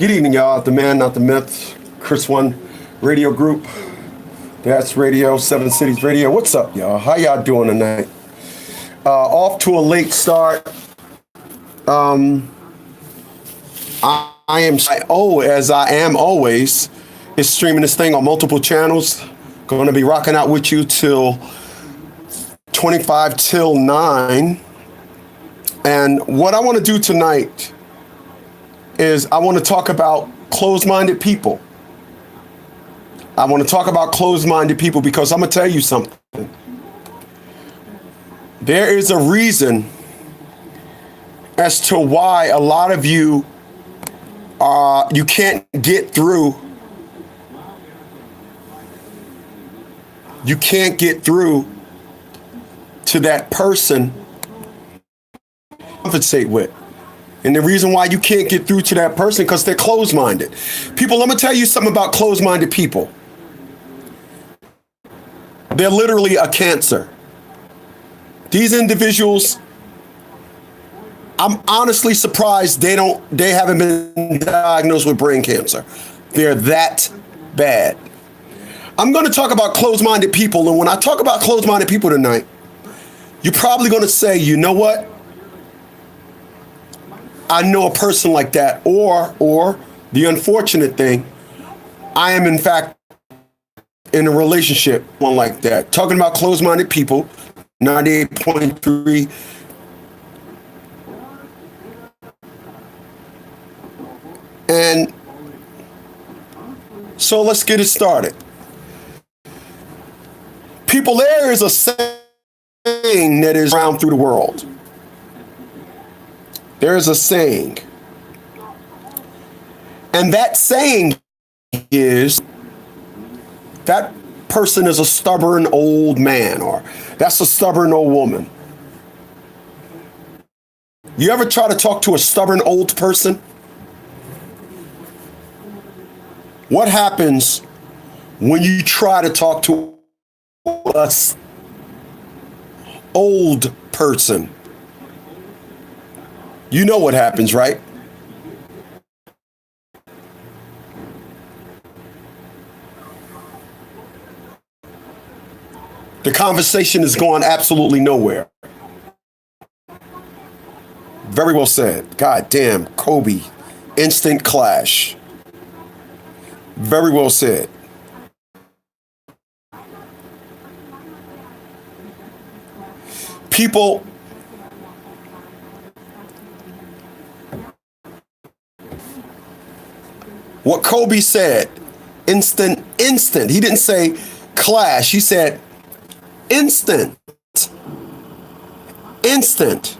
Good evening, y'all. The man, not the myth. Chris One Radio Group. That's Radio, Seven Cities Radio. What's up, y'all? How y'all doing tonight? Off to a late start. I am, as I am always, is streaming this thing on multiple channels. Going to be rocking out with you till 25 till 9. And what I want to do tonight is I want to talk about closed-minded people. I want to talk about closed-minded people because I'm going to tell you something. There is a reason as to why a lot of you you can't get through. You can't get through to that person you compensate with. And the reason why you can't get through to that person because they're closed-minded. People, let me tell you something about closed-minded people. They're literally a cancer. These individuals, I'm honestly surprised they haven't been diagnosed with brain cancer. They're that bad. I'm going to talk about closed-minded people, and when I talk about closed-minded people tonight, you're probably going to say, you know what? I know a person like that, or the unfortunate thing, I am in fact in a relationship with one like that. Talking about closed-minded people, 98.3. And so let's get it started. People, there is a saying that is around through the world. There is a saying. And that saying is that person is a stubborn old man, or that's a stubborn old woman. You ever try to talk to a stubborn old person? What happens when you try to talk to a old person? You know what happens, right? The conversation is going absolutely nowhere. Very well said. God damn, Kobe. Instant clash. Very well said. People, what Kobe said, instant. He didn't say clash. He said instant. Instant.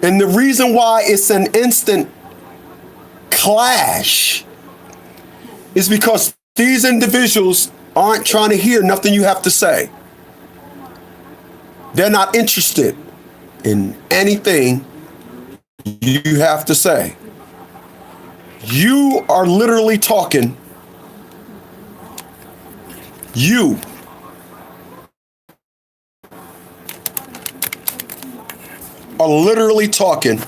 And the reason why it's an instant clash is because these individuals aren't trying to hear nothing you have to say. They're not interested in anything you have to say. You are literally talking. You are literally talking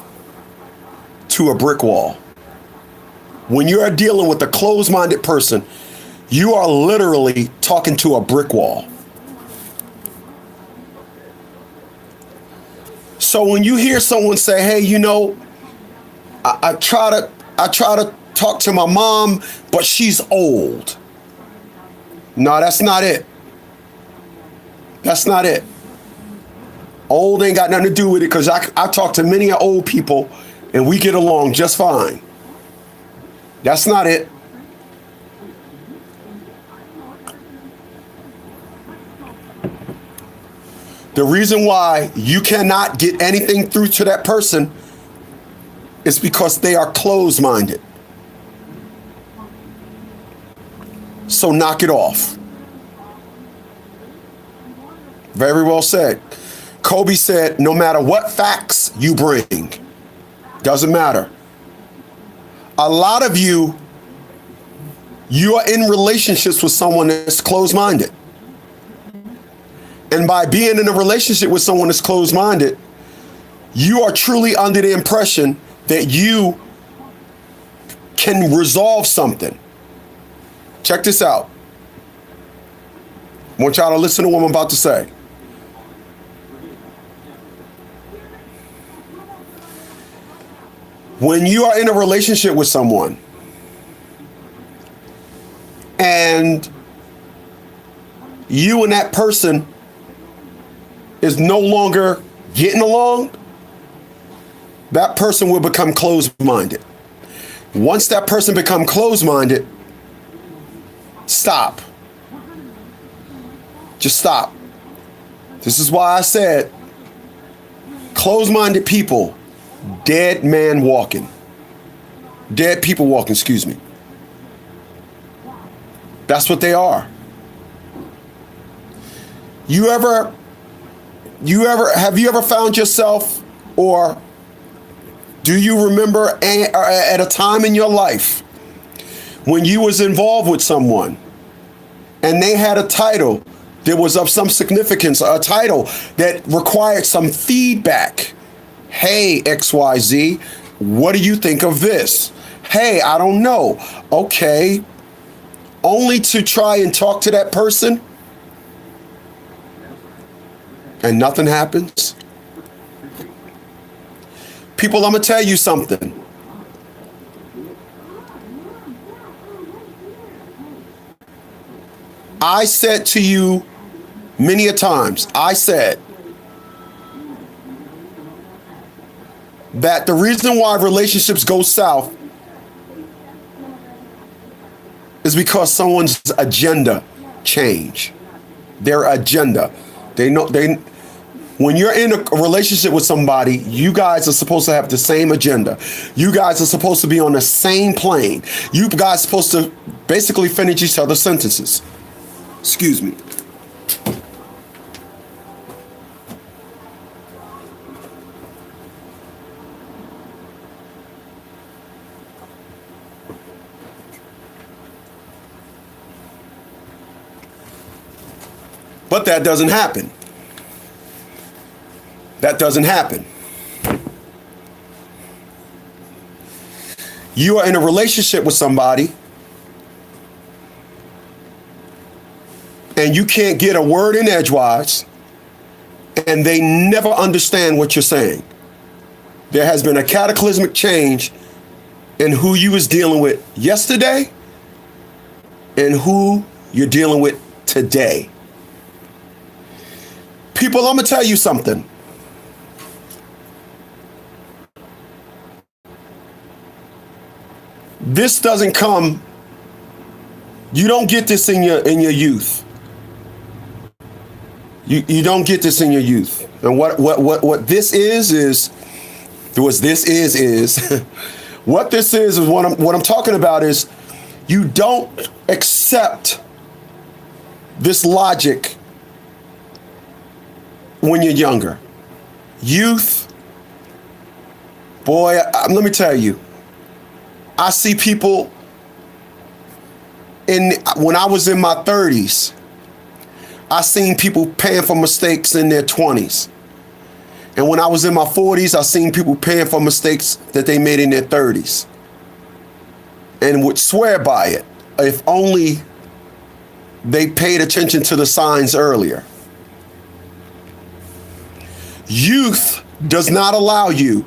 to a brick wall. When you are dealing with a closed-minded person, you are literally talking to a brick wall. So when you hear someone say, hey, you know, I try to talk to my mom, but she's old. No, that's not it. That's not it. Old ain't got nothing to do with it, because I talk to many old people and we get along just fine. That's not it. The reason why you cannot get anything through to that person is because they are closed-minded. So knock it off. Very well said. Kobe said, no matter what facts you bring, Doesn't matter. A lot of you are in relationships with someone that's closed-minded. And by being in a relationship with someone that's closed-minded, you are truly under the impression that you can resolve something. Check this out. I want y'all to listen to what I'm about to say. When you are in a relationship with someone and you and that person is no longer getting along, that person will become closed-minded. Once that person becomes closed-minded, stop. Just stop. This is why I said closed-minded people, dead man walking. Dead people walking, excuse me. That's what they are. Have you ever found yourself, or do you remember at a time in your life when you was involved with someone and they had a title that was of some significance, a title that required some feedback? Hey, XYZ, what do you think of this? Hey, I don't know. Okay. Only to try and talk to that person and nothing happens. People, I'm going to tell you something. I said to you many a times, I said that the reason why relationships go south is because someone's agenda change. Their agenda. When you're in a relationship with somebody, you guys are supposed to have the same agenda. You guys are supposed to be on the same plane. You guys are supposed to basically finish each other's sentences. Excuse me. But that doesn't happen. That doesn't happen. You are in a relationship with somebody and you can't get a word in edgewise, and they never understand what you're saying. There has been a cataclysmic change in who you was dealing with yesterday and who you're dealing with today. People, I'm going to tell you something. This doesn't come, you don't get this in your youth. You don't get this in your youth. And what this is what this is what I'm talking about is you don't accept this logic when you're younger. Youth, boy, let me tell you, I see people when I was in my 30s, I seen people paying for mistakes in their 20s. And when I was in my 40s, I seen people paying for mistakes that they made in their 30s. And would swear by it if only they paid attention to the signs earlier. Youth does not allow you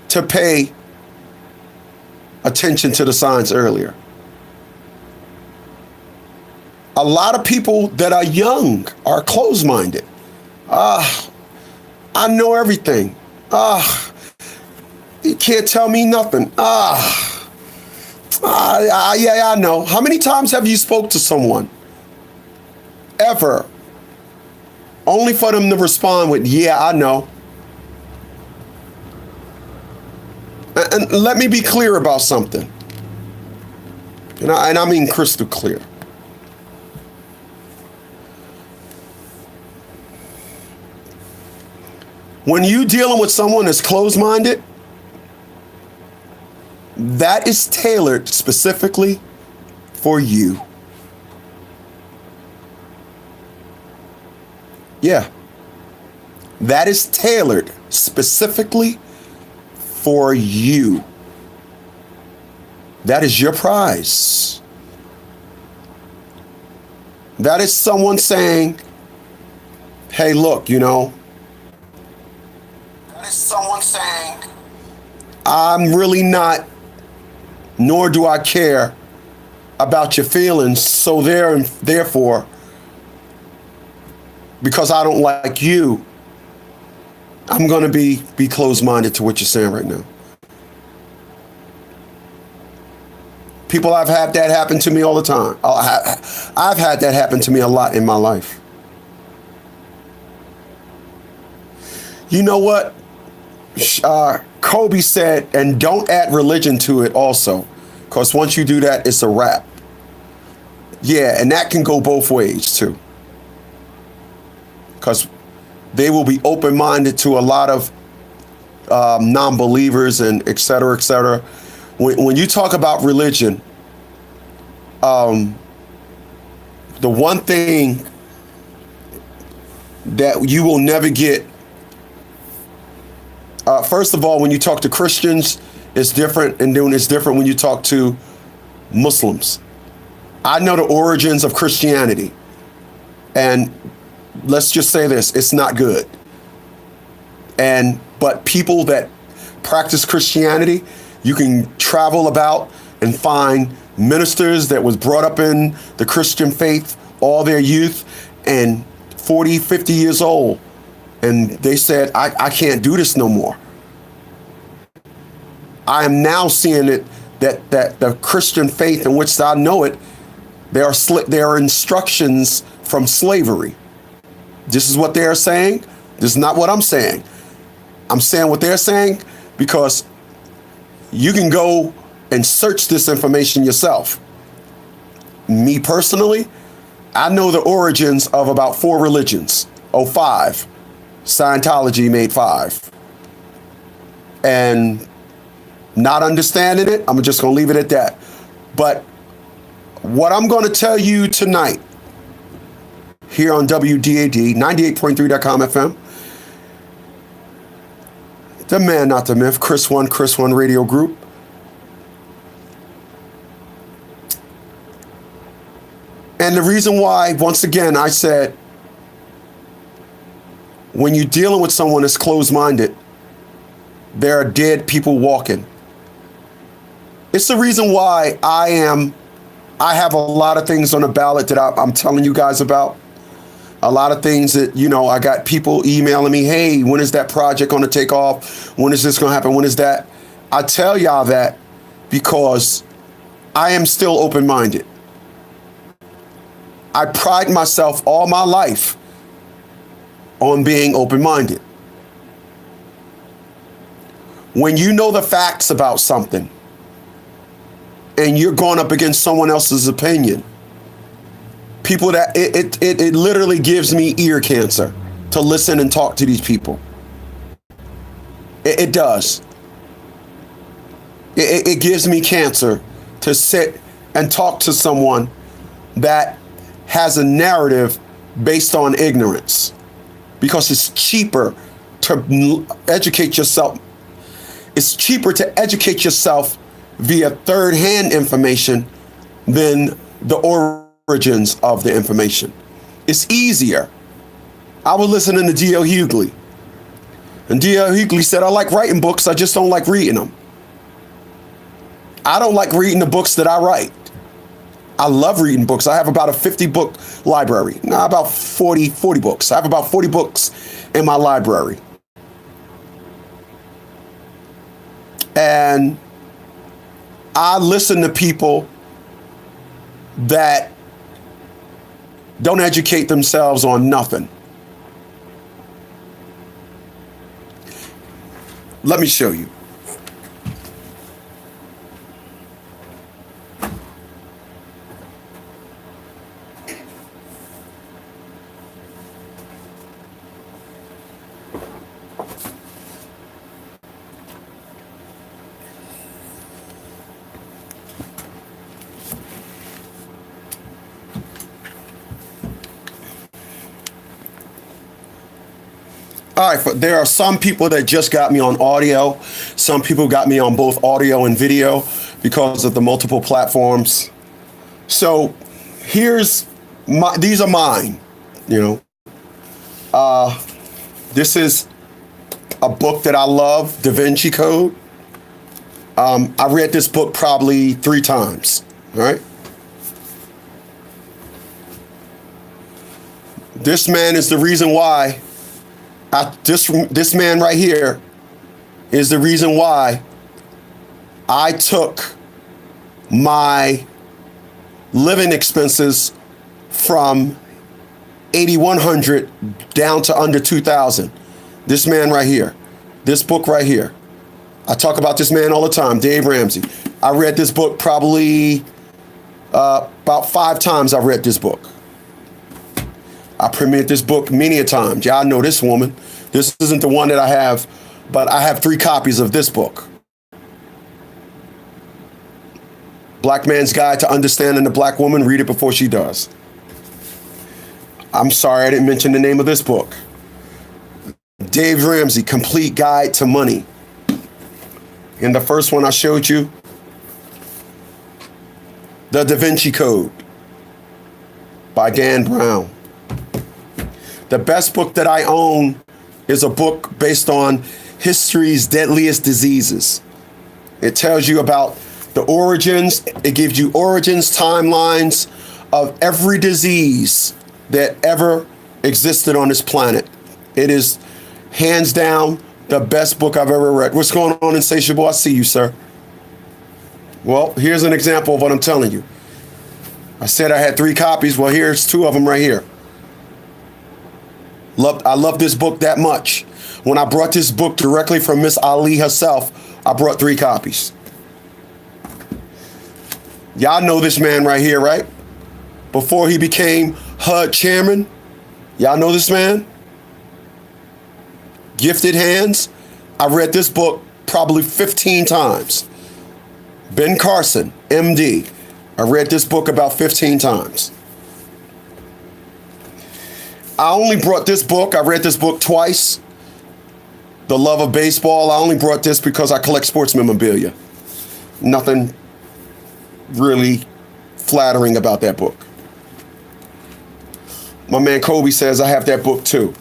to pay attention to the signs earlier. A lot of people that are young are closed-minded. I know everything. You can't tell me nothing. Yeah, I know. How many times have you spoke to someone ever only for them to respond with, yeah, I know? And let me be clear about something. And I mean crystal clear. When you dealing with someone that's closed-minded, that is tailored specifically for you. Yeah, that is tailored specifically for you. That is your prize. That is someone saying, hey, look, that is someone saying, I'm really not, nor do I care about your feelings. So therefore, because I don't like you, I'm going to be closed-minded to what you're saying right now. People, I've had that happen to me all the time. I've had that happen to me a lot in my life. You know what? Kobe said, and don't add religion to it also, because once you do that, it's a wrap. Yeah, and that can go both ways too. Because they will be open-minded to a lot of non-believers and et cetera, et cetera. When you talk about religion, the one thing that you will never get, first of all, when you talk to Christians, it's different, and then it's different when you talk to Muslims. I know the origins of Christianity, and let's just say this, it's not good. But people that practice Christianity, you can travel about and find ministers that was brought up in the Christian faith all their youth and 40, 50 years old. And they said, I can't do this no more. I am now seeing it that the Christian faith in which I know it, there are instructions from slavery. This is what they're saying. This is not what I'm saying. I'm saying what they're saying because you can go and search this information yourself. Me personally, I know the origins of about 4 religions. 5. Scientology made 5. And not understanding it, I'm just going to leave it at that. But what I'm going to tell you tonight here on WDAD 98.3.com FM, the man, not the myth, Chris One Radio Group. And the reason why, once again, I said, when you're dealing with someone that's closed-minded, there are dead people walking. It's the reason why I have a lot of things on the ballot that I'm telling you guys about. A lot of things that, I got people emailing me, hey, when is that project going to take off? When is this going to happen? When is that? I tell y'all that because I am still open-minded. I pride myself all my life on being open-minded. When you know the facts about something and you're going up against someone else's opinion, people that it literally gives me ear cancer to listen and talk to these people. It does. It gives me cancer to sit and talk to someone that has a narrative based on ignorance, because it's cheaper to educate yourself. It's cheaper to educate yourself via third-hand information than the origins of the information. It's easier. I was listening to D.L. Hughley, and D.L. Hughley said, I like writing books, I just don't like reading them. I don't like reading the books that I write. I love reading books. I have about a 50-book library. No, about 40 books. I have about 40 books in my library. And I listen to people that don't educate themselves on nothing. Let me show you. All right, there are some people that just got me on audio. Some people got me on both audio and video because of the multiple platforms. So these are mine, you know. This is a book that I love, Da Vinci Code. I read this book probably 3 times, all right? This man is the reason why, this man right here is the reason why I took my living expenses from 8,100 down to under 2,000. This man right here, this book right here. I talk about this man all the time, Dave Ramsey. I read this book probably about 5 times. I read this book. I premiered this book many a times. Y'all know this woman. This isn't the one that I have, but I have 3 copies of this book. Black Man's Guide to Understanding the Black Woman. Read it before she does. I'm sorry I didn't mention the name of this book. Dave Ramsey, Complete Guide to Money. And the first one I showed you, The Da Vinci Code by Dan Brown. The best book that I own is a book based on history's deadliest diseases. It tells you about the origins. It gives you origins, timelines of every disease that ever existed on this planet. It is hands down the best book I've ever read. What's going on, Insatiable? I see you, sir. Well, here's an example of what I'm telling you. I said I had 3 copies. Well, here's 2 of them right here. I love this book that much. When I brought this book directly from Miss Ali herself, I brought 3 copies. Y'all know this man right here, right? Before he became HUD chairman. Y'all know this man? Gifted Hands. I read this book probably 15 times. Ben Carson, MD. I read this book about 15 times. I only brought this book. I read this book twice. The Love of Baseball. I only brought this because I collect sports memorabilia. Nothing really flattering about that book. My man Kobe says I have that book too.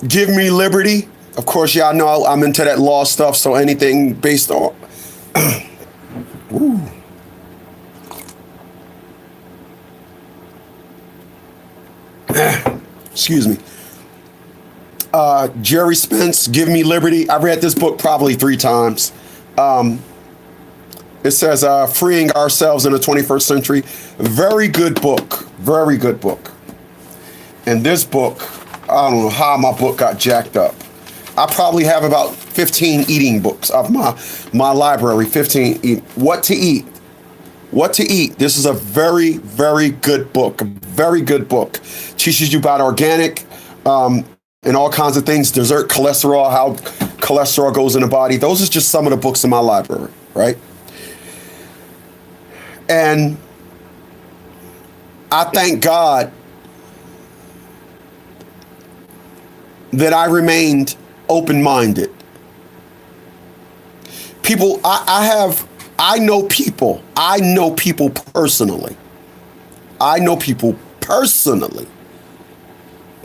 Give Me Liberty. Of course, y'all know I'm into that law stuff, so anything based on... Ooh. Excuse me. Jerry Spence, Give Me Liberty. I read this book probably 3 times. It says Freeing Ourselves in the 21st Century. Very good book. Very good book. And this book, I don't know how my book got jacked up. I probably have about 15 eating books of my library. 15 What to Eat. What to Eat. This is a very, very good book. A very good book. Teaches you about organic and all kinds of things. Dessert cholesterol, how cholesterol goes in the body. Those are just some of the books in my library, right? And I thank God that I remained open-minded. People, I know people personally. I know people personally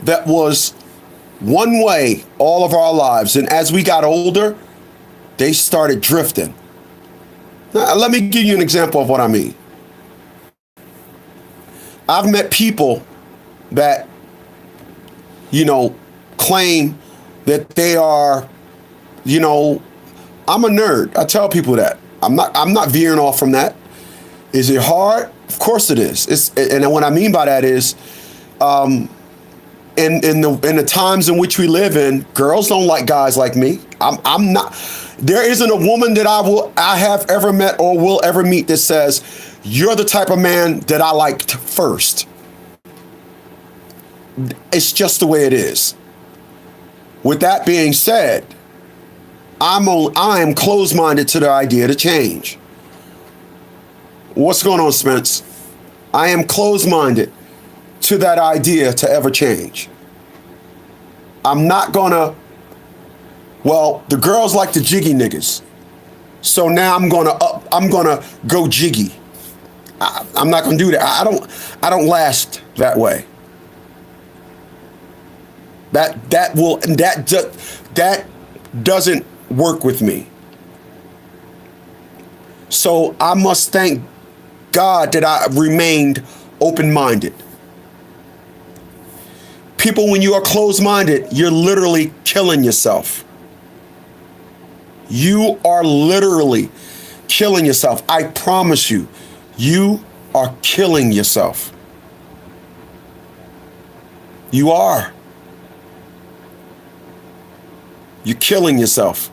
that was one way all of our lives. And as we got older, they started drifting. Now, let me give you an example of what I mean. I've met people that, claim that they are, I'm a nerd. I tell people that. I'm not veering off from that. Is it hard? Of course it is. And what I mean by that is, in the times in which we live in, girls don't like guys like me. I'm not. There isn't a woman that I have ever met or will ever meet that says you're the type of man that I liked first. It's just the way it is. With that being said, I am closed-minded to the idea to change. What's going on, Spence? I am closed-minded to that idea to ever change. I'm not gonna, well, the girls like the jiggy niggas. So now I'm gonna go jiggy. I'm not gonna do that. I don't last that way. That doesn't work with me. So I must thank God that I remained open-minded. People, when you are closed-minded, you're literally killing yourself. You are literally killing yourself. I promise you, you are killing yourself. You are. You're killing yourself.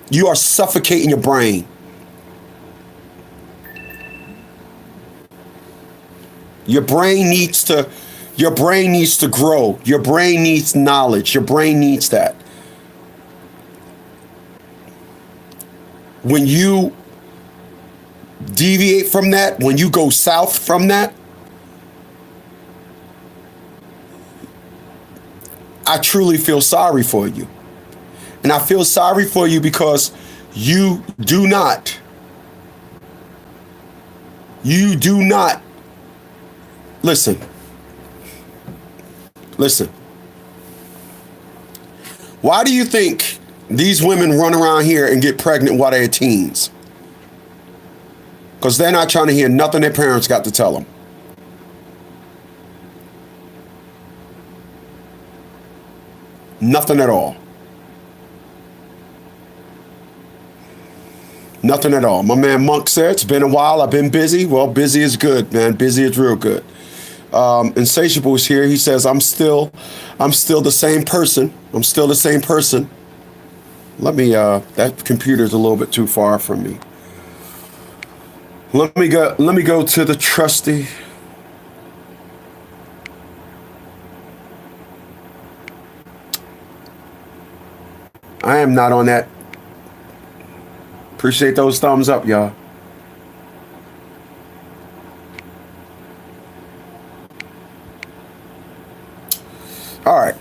You are suffocating your brain. Your brain needs to grow. Your brain needs knowledge. Your brain needs that. When you deviate from that, when you go south from that, I truly feel sorry for you. And I feel sorry for you because you do not listen. Why do you think these women run around here and get pregnant while they're teens? Because they're not trying to hear nothing their parents got to tell them. Nothing at all. Nothing at all. My man Monk said, it's been a while. I've been busy. Well, busy is good, man. Busy is real good. Insatiable is here. He says, I'm still the same person. I'm still the same person. Let me, that computer's a little bit too far from me. Let me go to the trusty. I am not on that. Appreciate those thumbs up, y'all. All right.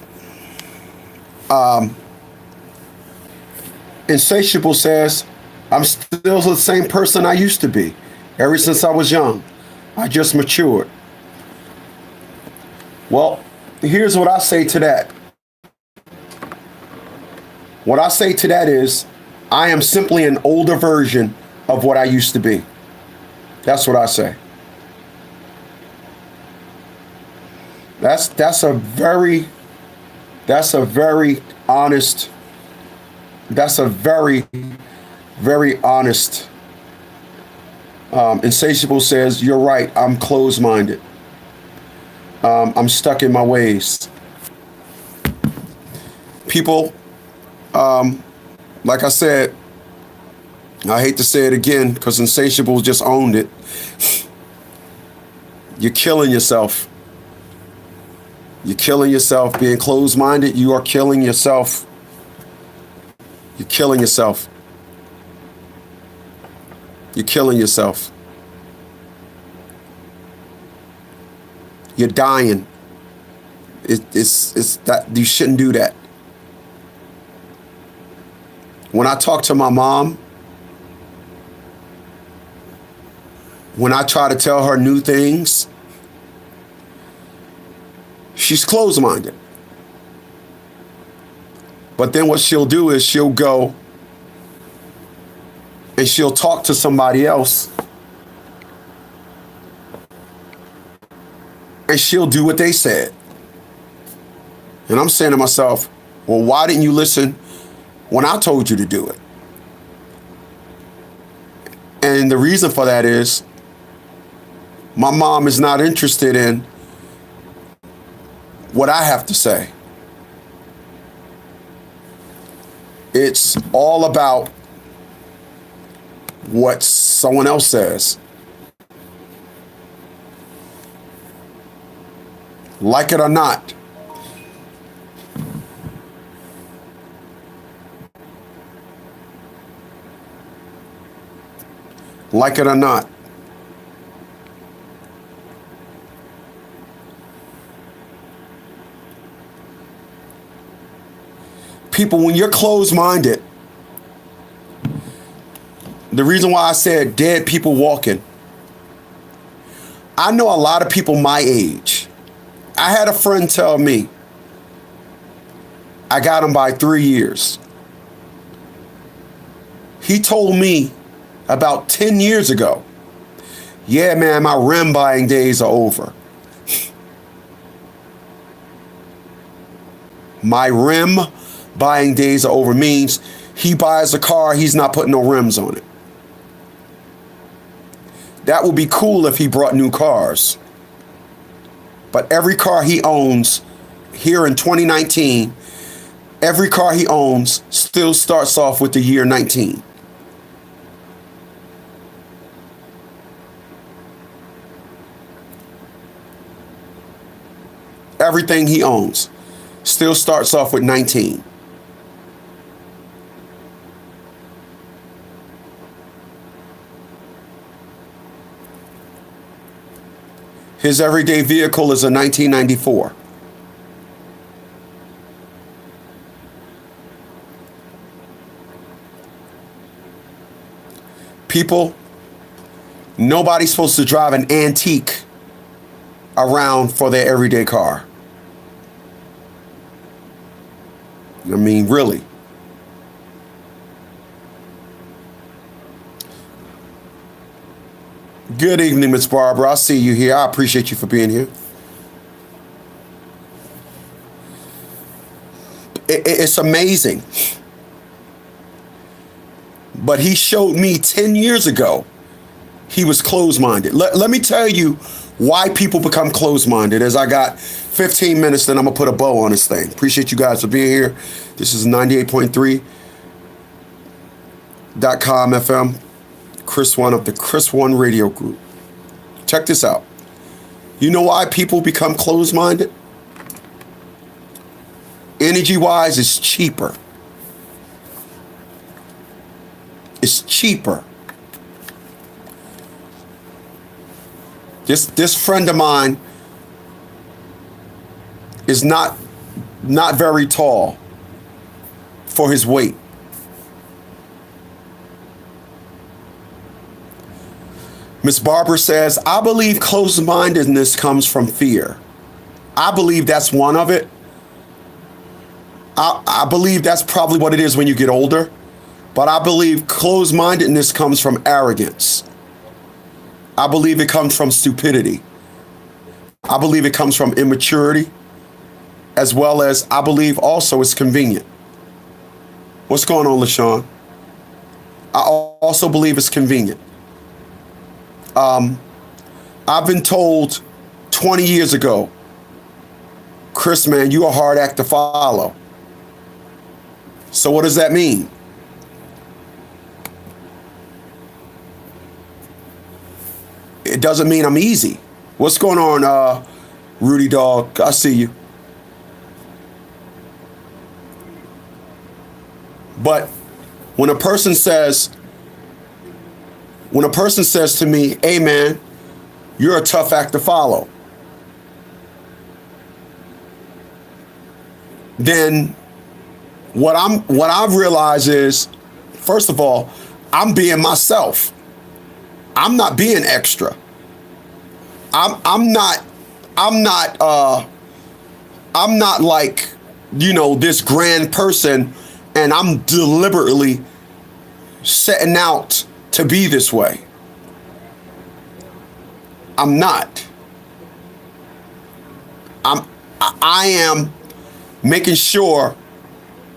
Insatiable says, I'm still the same person I used to be. Ever since I was young. I just matured. Well, here's what I say to that. What I say to that is, I am simply an older version of what I used to be. That's what I say. That's a very honest, very honest. Insatiable says, you're right, I'm closed-minded. I'm stuck in my ways. People, like I said, I hate to say it again because Insatiable just owned it. You're killing yourself. You're killing yourself. Being closed-minded, you are killing yourself. You're killing yourself. You're killing yourself. You're dying. It's that you shouldn't do that. When I talk to my mom, when I try to tell her new things, she's closed-minded. But then what she'll do is she'll go and she'll talk to somebody else and she'll do what they said. And I'm saying to myself, well, why didn't you listen when I told you to do it? And the reason for that is my mom is not interested in what I have to say. It's all about what someone else says. Like it or not. Like it or not. People, when you're closed-minded, the reason why I said dead people walking, I know a lot of people my age. I had a friend tell me, I got him by 3 years. He told me about 10 years ago, yeah, man, my rim buying days are over. My rim buying days are over means he buys a car, he's not putting no rims on it. That would be cool if he brought new cars. But every car he owns here in 2019, every car he owns still starts off with the year 19. Everything he owns still starts off with 19. His everyday vehicle is a 1994. People, nobody's supposed to drive an antique around for their everyday car. I mean, really. Good evening, Miss Barbara. I see you here. I appreciate you for being here. It's amazing. But he showed me 10 years ago he was closed-minded. Let me tell you why people become closed-minded. As I got 15 minutes, then I'm going to put a bow on this thing. Appreciate you guys for being here. This is 98.3.com FM. Chris One of the Chris One Radio Group. Check this out. You know why people become closed-minded? Energy-wise, it's cheaper. It's cheaper. This friend of mine is not very tall for his weight. Miss Barbara says, I believe closed-mindedness comes from fear. I believe that's one of it. I believe that's probably what it is when you get older. But I believe closed-mindedness comes from arrogance. I believe it comes from stupidity. I believe it comes from immaturity, as well as I believe also it's convenient. What's going on, LaShawn? I also believe it's convenient. I've been told 20 years ago, Chris, man, you're a hard act to follow. So what does that mean? It doesn't mean I'm easy. What's going on, Rudy Dog? I see you. But when a person says to me, hey man, you're a tough act to follow, then what I've realized is, first of all, I'm being myself. I'm not being extra. I'm not like, this grand person, and I'm deliberately setting out to be this way. I'm not. I am making sure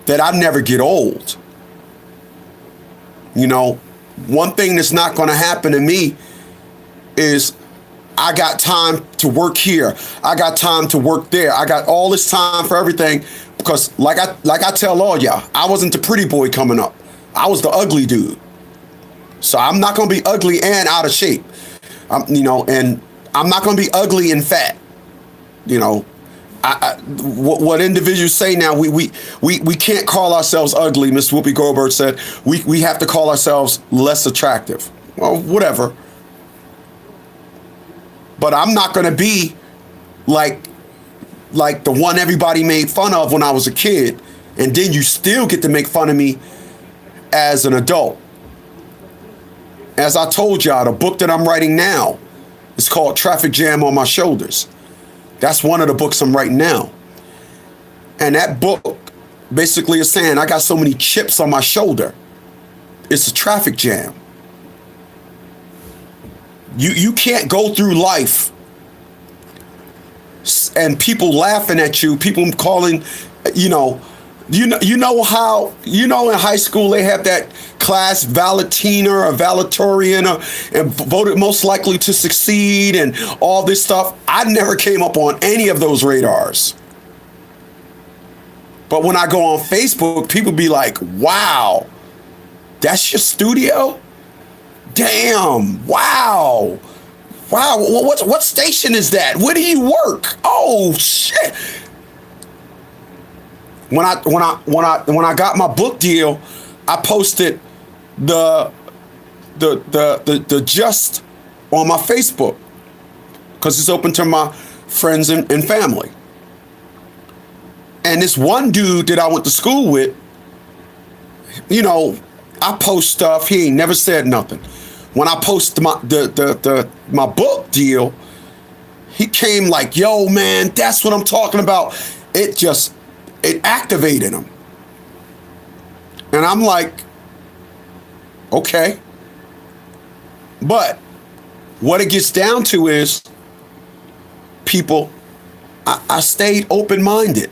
that I never get old. One thing that's not going to happen to me is I got time to work here. I got time to work there. I got all this time for everything because like I tell all y'all, I wasn't the pretty boy coming up. I was the ugly dude. So I'm not going to be ugly and out of shape. And I'm not going to be ugly and fat. What individuals say now, we can't call ourselves ugly. Miss Whoopi Goldberg said we have to call ourselves less attractive. Well, whatever. But I'm not going to be like the one everybody made fun of when I was a kid. And then you still get to make fun of me as an adult. As I told y'all, the book that I'm writing now is called Traffic Jam on My Shoulders. That's one of the books I'm writing now. And that book basically is saying I got so many chips on my shoulder. It's a traffic jam. You can't go through life and people laughing at you, people calling, you know how, in high school they have that class valentina or valedictorian and voted most likely to succeed and all this stuff. I never came up on any of those radars. But when I go on Facebook, people be like, wow, that's your studio? Damn, wow. Wow, what station is that? Where do you work? Oh shit. When I got my book deal, I posted the just on my Facebook because it's open to my friends and family. And this one dude that I went to school with, I post stuff. He ain't never said nothing. When I post my book deal, he came like, yo, man, that's what I'm talking about. It activated him. And I'm like, okay. But what it gets down to is people, I stayed open-minded.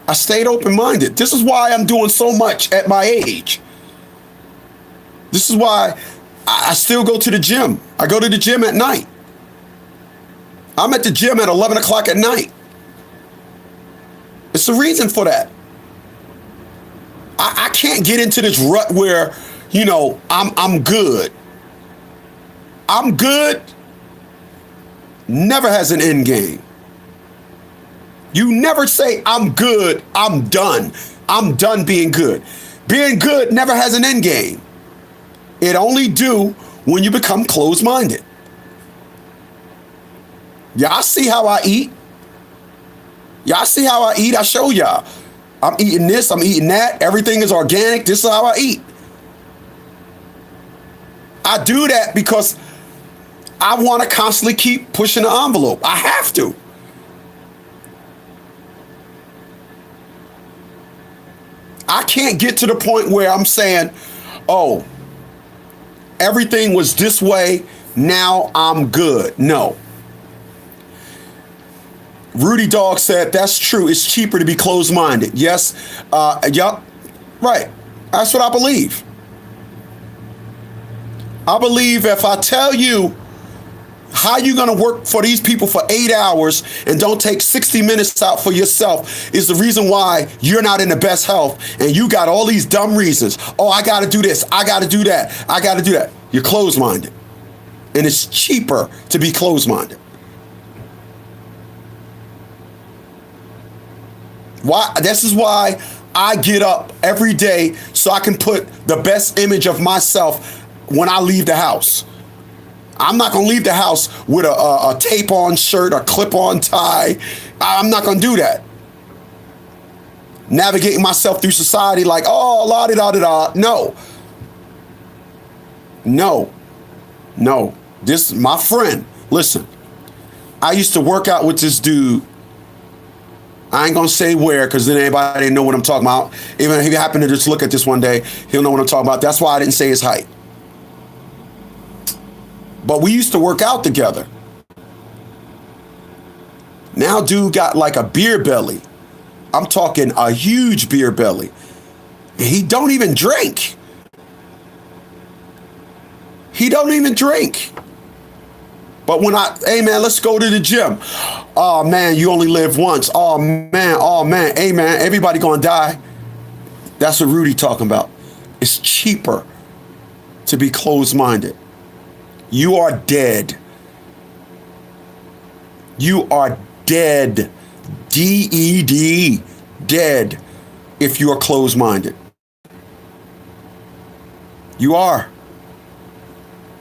I stayed open-minded. This is why I'm doing so much at my age. This is why I still go to the gym. I go to the gym at night. I'm at the gym at 11 o'clock at night. It's a reason for that. I can't get into this rut where, I'm good. I'm good never has an end game. You never say, I'm good, I'm done. I'm done being good. Being good never has an end game. It only do when you become closed-minded. Y'all see how I eat? Y'all see how I eat? I show y'all. I'm eating this, I'm eating that. Everything is organic. This is how I eat. I do that because I want to constantly keep pushing the envelope. I have to. I can't get to the point where I'm saying, oh, everything was this way, now I'm good. No. Rudy Dog said, that's true. It's cheaper to be closed-minded. Yes. Yup. Right. That's what I believe. I believe if I tell you how you going to work for these people for 8 hours and don't take 60 minutes out for yourself is the reason why you're not in the best health and you got all these dumb reasons. Oh, I got to do this. I got to do that. I got to do that. You're closed-minded. And it's cheaper to be closed-minded. Why? This is why I get up every day so I can put the best image of myself when I leave the house. I'm not going to leave the house with a tape-on shirt, a clip-on tie. I'm not going to do that. Navigating myself through society like, oh, la-di-da-di-da. No. No. No. This is my friend. Listen, I used to work out with this dude. I ain't going to say where because then everybody know what I'm talking about. Even if he happened to just look at this one day, he'll know what I'm talking about. That's why I didn't say his height. But we used to work out together. Now dude got like a beer belly. I'm talking a huge beer belly. And he don't even drink. He don't even drink. But when hey man, let's go to the gym. Oh man, you only live once. Oh man. Hey man, everybody gonna die. That's what Rudy talking about. It's cheaper to be closed-minded. You are dead. You are dead. D-E-D. Dead if you are closed-minded. You are.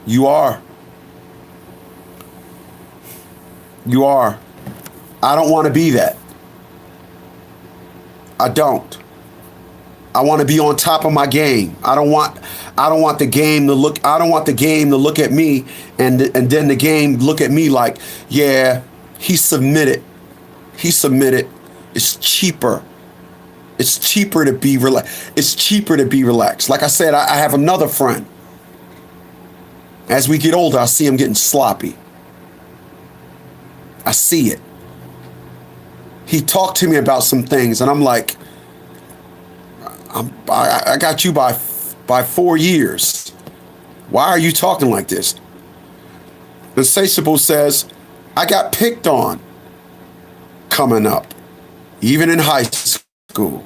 You are. You are. I don't want to be that. I don't. I want to be on top of my game. I don't want the game to look I don't want the game to look at me and then the game look at me like, yeah, he submitted. He submitted. It's cheaper. It's cheaper to be relaxed. It's cheaper to be relaxed. Like I said, I have another friend. As we get older, I see him getting sloppy. I see it. He talked to me about some things, and I'm like, I got you by 4 years. Why are you talking like this? Insatiable says, I got picked on coming up, even in high school.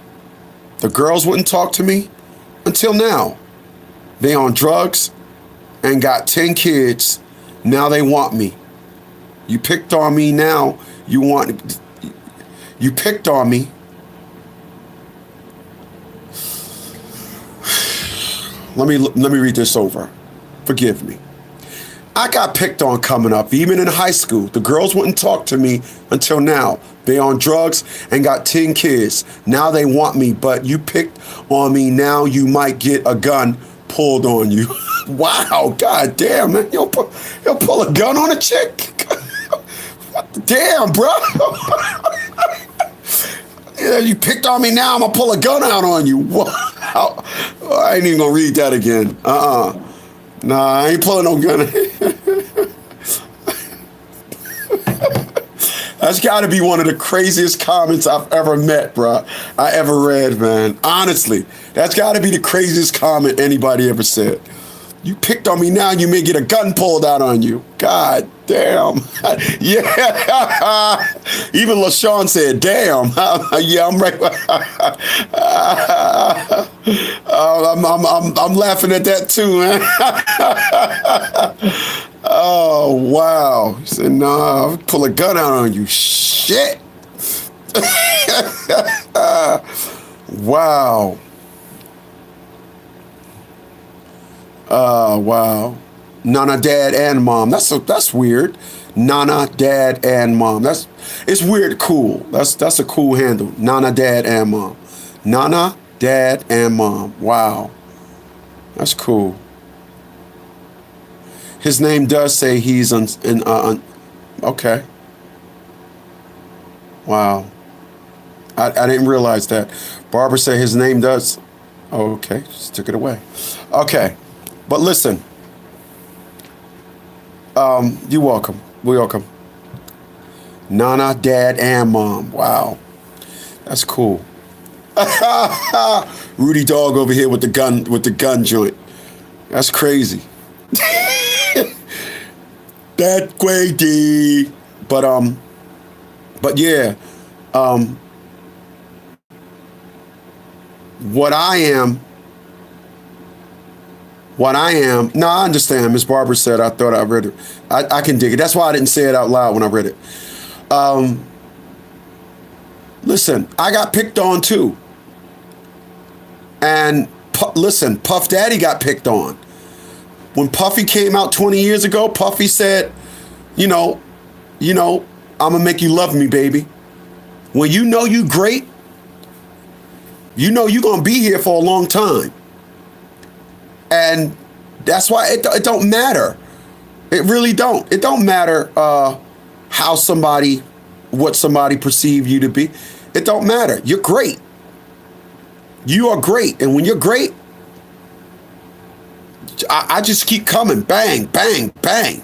The girls wouldn't talk to me until now. They on drugs and got 10 kids. Now they want me. You picked on me now. You picked on me. Let me read this over. Forgive me. I got picked on coming up, even in high school. The girls wouldn't talk to me until now. They on drugs and got 10 kids. Now they want me, but you picked on me. Now you might get a gun pulled on you. Wow, god damn, man. You'll pull a gun on a chick? Damn, bro. Yeah, you picked on me, now I'm gonna pull a gun out on you. Wow. I ain't even gonna read that again. Nah, I ain't pulling no gun. That's gotta be one of the craziest comments I've ever met, bro. I ever read, man. Honestly, that's gotta be the craziest comment anybody ever said. You picked on me, now you may get a gun pulled out on you. God damn. Yeah. Even LaShawn said, damn. Yeah, I'm right. I'm laughing at that too, man. Oh, wow. He said, nah, I'll pull a gun out on you. Shit. Wow. Wow. Nana, dad, and mom. That's weird. Nana, dad, and mom. It's weird. Cool. That's a cool handle. Nana, dad, and mom. Nana, dad, and mom. Wow. That's cool. His name does say he's okay. Wow. I didn't realize that. Barbara said his name does. Okay, just took it away. Okay. But listen, you're welcome. We're welcome. Nana, dad, and mom. Wow. That's cool. Rudy Dog over here with the gun joint. That's crazy. That's crazy. But yeah, what I am, no, I understand. Miss Barbara said, I thought I read it. I can dig it. That's why I didn't say it out loud when I read it. Listen, I got picked on too. And listen, Puff Daddy got picked on. When Puffy came out 20 years ago, Puffy said, you know, I'm gonna make you love me, baby. When you know you great, you know you're gonna be here for a long time. And that's why it don't matter. It really don't. It don't matter what somebody perceive you to be. It don't matter. You're great. You are great. And when you're great, I just keep coming. Bang, bang, bang.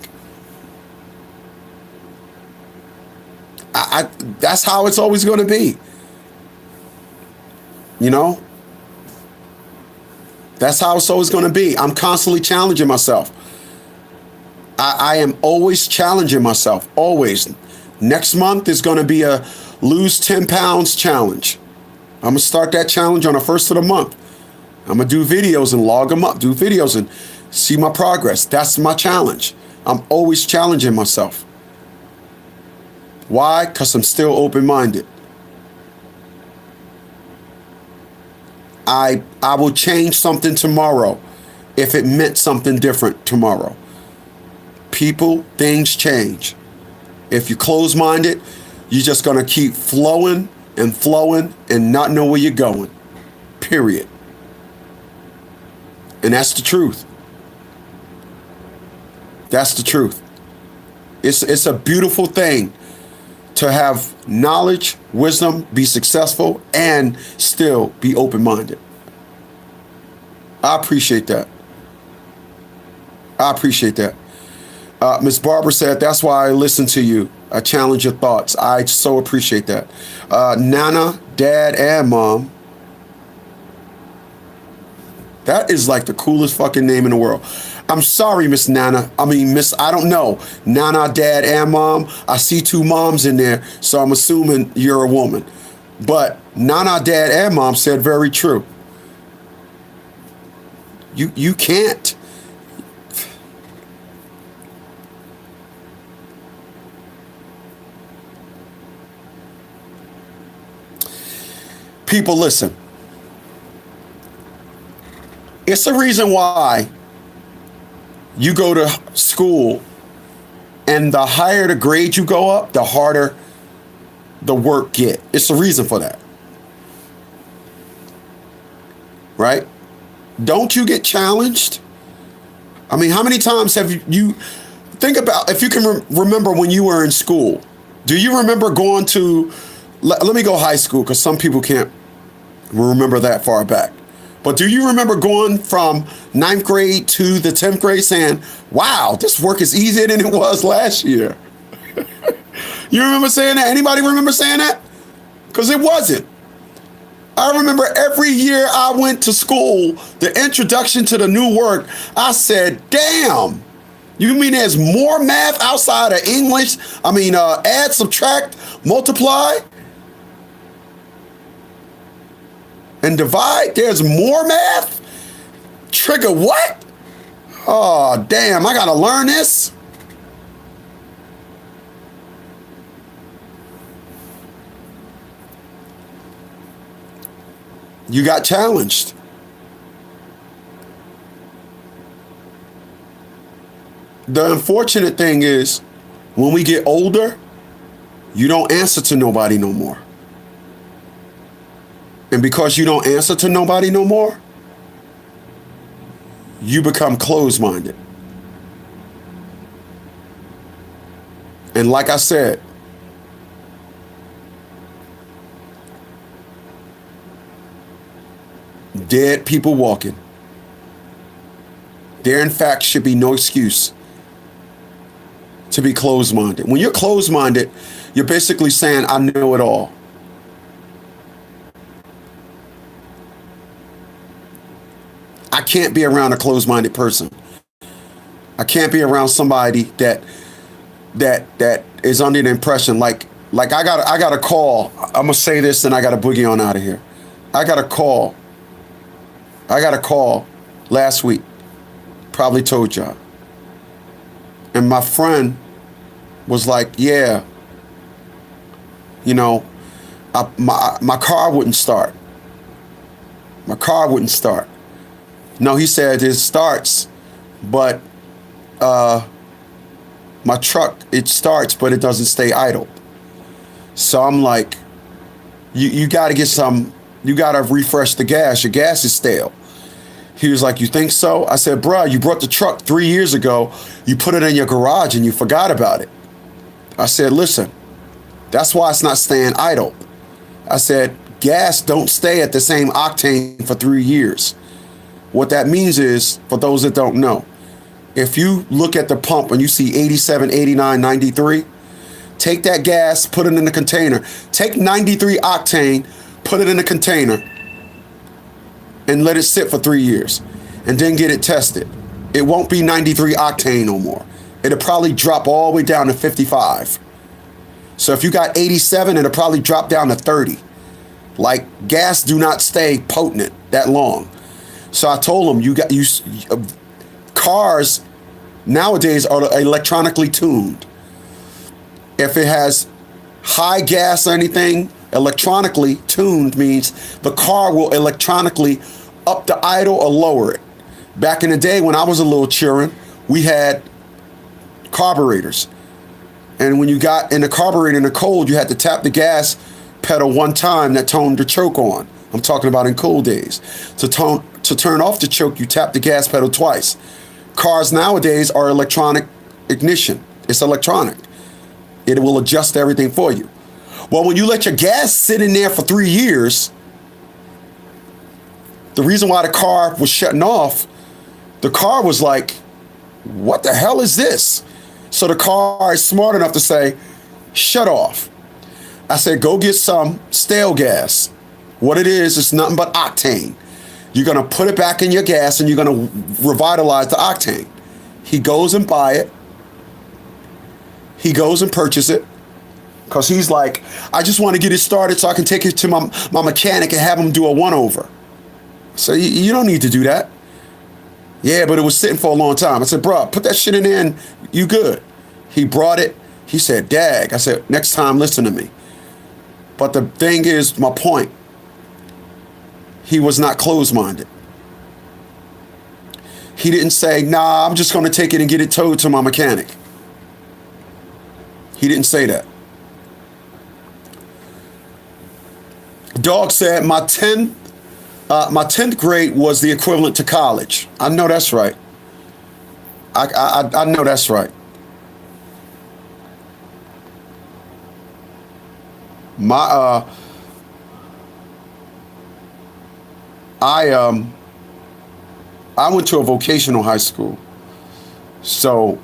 That's how it's always going to be. You know? That's how it's always going to be. I'm constantly challenging myself. I am always challenging myself. Always. Next month is going to be a lose 10 pounds challenge. I'm going to start that challenge on the first of the month. I'm going to do videos and log them up. Do videos and see my progress. That's my challenge. I'm always challenging myself. Why? Because I'm still open-minded. I will change something tomorrow if it meant something different tomorrow. People, things change. If you're closed-minded, you're just going to keep flowing and flowing and not know where you're going. Period. And that's the truth. That's the truth. It's a beautiful thing to have knowledge, wisdom, be successful, and still be open-minded. I appreciate that. I appreciate that. Miss Barbara said, that's why I listen to you. I challenge your thoughts. I so appreciate that. Nana, Dad, and Mom. That is like the coolest fucking name in the world. I'm sorry, Miss Nana. Miss, I don't know. Nana, Dad, and Mom. I see 2 moms in there, so I'm assuming you're a woman. But Nana, Dad, and Mom said very true. You can't. People, listen. It's the reason why you go to school, and the higher the grade you go up, the harder the work get. It's the reason for that. Right? Don't you get challenged? How many times have you think about, if you can remember when you were in school, do you remember going to, let me go high school because some people can't remember that far back. But do you remember going from 9th grade to the 10th grade saying, wow, this work is easier than it was last year? You remember saying that? Anybody remember saying that? Because it wasn't. I remember every year I went to school, the introduction to the new work, I said, damn, you mean there's more math outside of English? Add, subtract, multiply, and divide? There's more math? Trigger what? Oh, damn, I gotta learn this? You got challenged. The unfortunate thing is, when we get older, you don't answer to nobody no more. And because you don't answer to nobody no more, you become closed-minded. And like I said, dead people walking. There, in fact, should be no excuse to be closed-minded. When you're closed-minded, you're basically saying, I know it all. I can't be around a closed-minded person. I can't be around somebody that is under the impression, like I got a call. I'm gonna say this and I got to boogie on out of here. I got a call last week. Probably told y'all. And my friend was like, yeah, my car wouldn't start. My car wouldn't start. No, he said it starts, but my truck, it starts, but it doesn't stay idle. So I'm like, you got to you got to refresh the gas. Your gas is stale. He was like, you think so? I said, bruh, you brought the truck 3 years ago. You put it in your garage and you forgot about it. I said, listen, that's why it's not staying idle. I said, gas don't stay at the same octane for 3 years. What that means is, for those that don't know, if you look at the pump and you see 87, 89, 93, take that gas, put it in a container. Take 93 octane, put it in a container, and let it sit for 3 years, and then get it tested. It won't be 93 octane no more. It'll probably drop all the way down to 55. So if you got 87, it'll probably drop down to 30. Like, gas do not stay potent that long. So I told him, cars nowadays are electronically tuned. If it has high gas or anything, electronically tuned means the car will electronically up the idle or lower it. Back in the day when I was a little children, we had carburetors. And when you got in the carburetor in the cold, you had to tap the gas pedal one time, that turned the choke on. I'm talking about in cool days. To turn off the choke, you tap the gas pedal twice. Cars nowadays are electronic ignition. It's electronic. It will adjust everything for you. Well, when you let your gas sit in there for 3 years, the reason why the car was shutting off, the car was like, what the hell is this? So the car is smart enough to say, shut off. I said, go get some stale gas. What it is, it's nothing but octane. You're going to put it back in your gas and you're going to revitalize the octane. He goes and buy it. He goes and purchase it. Because he's like, I just want to get it started so I can take it to my mechanic and have him do a one-over. So you don't need to do that. Yeah, but it was sitting for a long time. I said, bro, put that shit in there and you good. He brought it. He said, dag. I said, next time, listen to me. But the thing is, my point, he was not closed-minded. He didn't say, nah, I'm just going to take it and get it towed to my mechanic. He didn't say that. Dog said, my 10th grade was the equivalent to college. I know that's right. I know that's right. I went to a vocational high school, so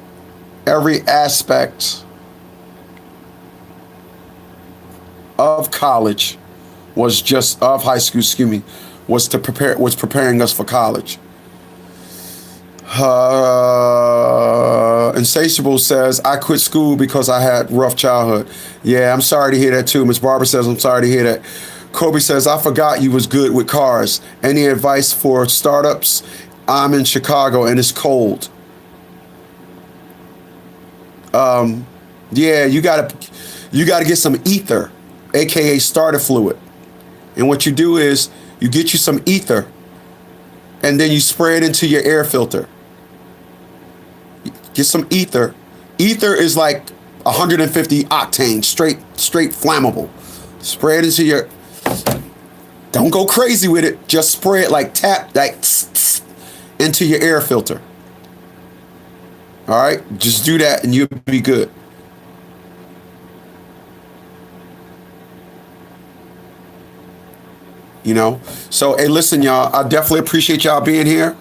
every aspect of college was just of high school, was preparing us for college. Insatiable says, I quit school because I had rough childhood. Yeah, I'm sorry to hear that too. Miss Barbara says, I'm sorry to hear that. Kobe says, I forgot you was good with cars. Any advice for startups? I'm in Chicago and it's cold. Yeah, you gotta get some ether, aka starter fluid. And what you do is you get you some ether and then you spray it into your air filter. Get some ether. Ether is like 150 octane, straight flammable. Spray it into your, don't go crazy with it. Just spray it like into your air filter. All right, just do that and you'll be good. You know, so hey, listen, y'all, I definitely appreciate y'all being here.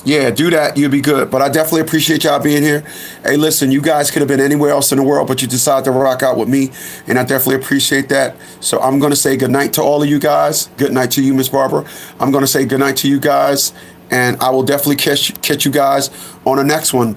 Yeah, do that, you'll be good. But I definitely appreciate y'all being here. Hey, listen, you guys could have been anywhere else in the world, but you decided to rock out with me, and I definitely appreciate that. So I'm going to say good night to all of you guys. Good night to you, Miss Barbara. I'm going to say good night to you guys, and I will definitely catch you guys on the next one.